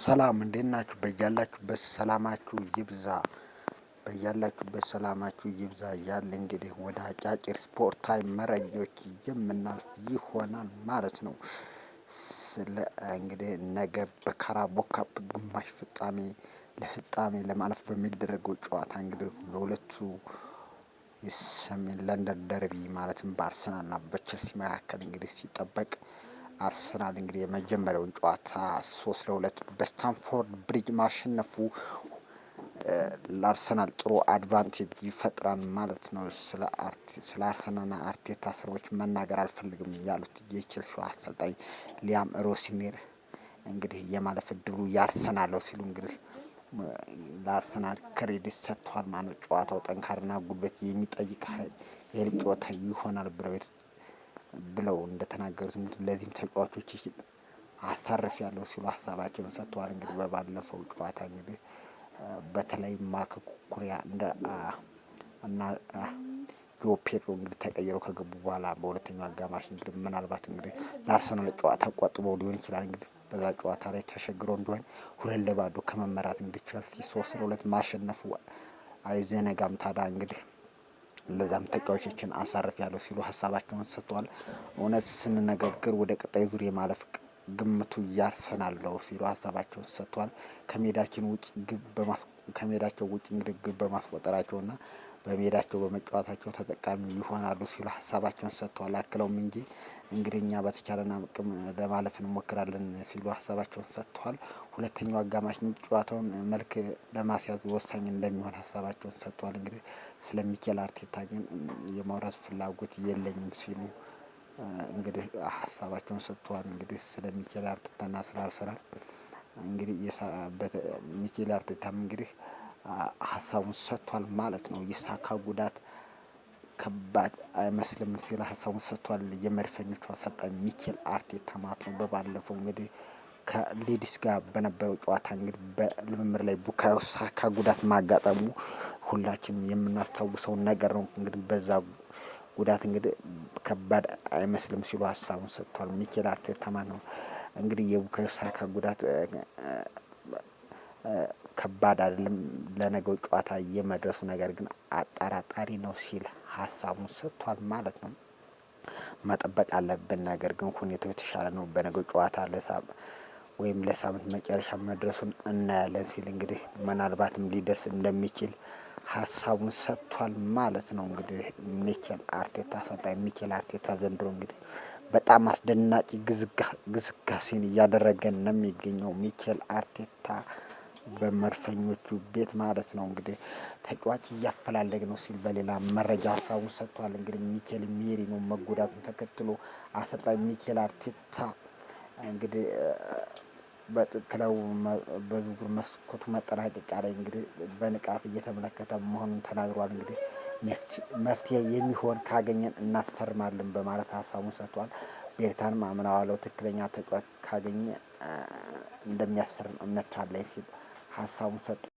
ሰላም እንዴት ናችሁ? በያላችሁበት ሰላማችሁ ይብዛ እያለ እንግዲህ ወደ አጫጭር ስፖርታዊ መረጃዎች የምናልፍ ይሆናል ማለት ነው። ስለ እንግዲህ ነገ በካራቦ ካፕ ግማሽ ፍጻሜ ለማለፍ በሚደረገው ጨዋታ እንግዲህ የሁለቱ የሰሜን ለንደን ደርቢ ማለትም በአርሰናልና በቼልሲ መካከል እንግዲህ ሲጠበቅ አርሰናል እንግዲህ የመጀመሪያውን ጨዋታ 3-2 በስታንፎርድ ብሪጅ ማሸነፉ ለአርሰናል ጥሩ አድቫንቴጅ ይፈጥራል ማለት ነው። ስለ አርሰናልና አርቴታ ስራዎች መናገር አልፈልግም ያሉት የቼልሲው አሰልጣኝ ሊያም ሮሲኔር እንግዲህ የማለፍ እድሉ ያርሰናል ነው ሲሉ እንግዲህ ለአርሰናል ክሬዲት ሰጥቷል ማለት ነው። ጨዋታው ጠንካራና ጉልበት የሚጠይቅ ኃይል ጨዋታ ይሆናል ብለው እንደተናገሩት እንግዲህ ለዚህም ተጫዋቾች አሳርፍ ያለው ሲሉ ሀሳባቸውን ሰጥተዋል። እንግዲህ በባለፈው ጨዋታ እንግዲህ በተለይ ማርክ ኩኩሪያ እና ጆ ፔድሮ እንግዲህ ተቀይረው ከገቡ በኋላ በሁለተኛው አጋማሽ እንግዲህ ምናልባት እንግዲህ ለአርሰናል ጨዋታ ቆጥበው ሊሆን ይችላል። እንግዲህ በዛ ጨዋታ ላይ ተሸግሮም ቢሆን 2-0 ከመመራት እንግዲህ ቼልሲ 3-2 ማሸነፉ አይዘነጋም። ታዲያ እንግዲህ ለዛም ተጫዋቾችን አሳርፍ ያለው ሲሉ ሀሳባቸውን ሰጥተዋል። እውነት ስንነጋገር ወደ ቀጣይ ዙር የማለፍ ግምቱ ያርሰናል ነው ሲሉ ሀሳባቸውን ሰጥተዋል። ከሜዳቸው ውጭ እንግዲህ ግብ በማስቆጠራቸውና በሜዳቸው በመጫወታቸው ተጠቃሚ ይሆናሉ ሲሉ ሀሳባቸውን ሰጥተዋል። አክለውም እንግዲህ እኛ በተቻለና አቅም ለማለፍ እንሞክራለን ሲሉ ሀሳባቸውን ሰጥተዋል። ሁለተኛው አጋማሽ ጨዋታውን መልክ ለማስያዝ ወሳኝ እንደሚሆን ሀሳባቸውን ሰጥተዋል። እንግዲህ ስለ ሚኬል አርቴታ ግን የማውራት ፍላጎት የለኝም ሲሉ እንግዲህ ሀሳባቸውን ሰጥተዋል። እንግዲህ ስለ ሚኬል አርቴታና ስለ አርሰናል እንግዲህ ሚኬል አርቴታም እንግዲህ ሀሳቡን ሰጥቷል ማለት ነው። የሳካ ጉዳት ከባድ አይመስልም ሲል ሀሳቡን ሰጥቷል። የመድፈኞቹ አሰልጣኝ ሚኬል አርቴታ ማለት ነው። በባለፈው እንግዲህ ከሌዲስ ጋር በነበረው ጨዋታ እንግዲህ በልምምድ ላይ ቡካዮ ሳካ ጉዳት ማጋጠሙ ሁላችንም የምናስታውሰው ነገር ነው። እንግዲህ በዛ ጉዳት እንግዲህ ከባድ አይመስልም ሲሉ ሀሳቡን ሰጥቷል። ሚኬል አርቴታ ማለት ነው። እንግዲህ የቡካዮ ሳካ ጉዳት ከባድ አይደለም ለነገው ጨዋታ የመድረሱ ነገር ግን አጠራጣሪ ነው ሲል ሀሳቡን ሰጥቷል ማለት ነው። መጠበቅ አለብን ነገር ግን ሁኔታው የተሻለ ነው። በነገው ጨዋታ ለሳምንት መጨረሻ መድረሱን እናያለን ሲል እንግዲህ ምናልባትም ሊደርስ እንደሚችል ሀሳቡን ሰጥቷል ማለት ነው። እንግዲህ አሰልጣኝ ሚኬል አርቴታ ዘንድሮ እንግዲህ በጣም አስደናቂ ግስጋሴን እያደረገ ነው የሚገኘው ሚኬል አርቴታ በመድፈኞቹ ቤት ማለት ነው። እንግዲህ ተጫዋች እያፈላለገ ነው ሲል በሌላ መረጃ ሀሳቡን ሰጥቷል። እንግዲህ ሚኬል ሜሪኖ መጎዳቱን ተከትሎ አሰልጣኝ ሚኬል አርቴታ እንግዲህ በክለቡ በዝውውር መስኮቱ መጠናቀቂያ ላይ እንግዲህ በንቃት እየተመለከተ መሆኑን ተናግሯል። እንግዲህ መፍትሄ የሚሆን ካገኘን እናስፈርማለን በማለት ሀሳቡን ሰጥቷል። ቤርታንም አምናዋለው ትክክለኛ ተጫዋች ካገኘ እንደሚያስፈርም እምነት አለኝ ሲል ሀሳቡን ሰጥቷል።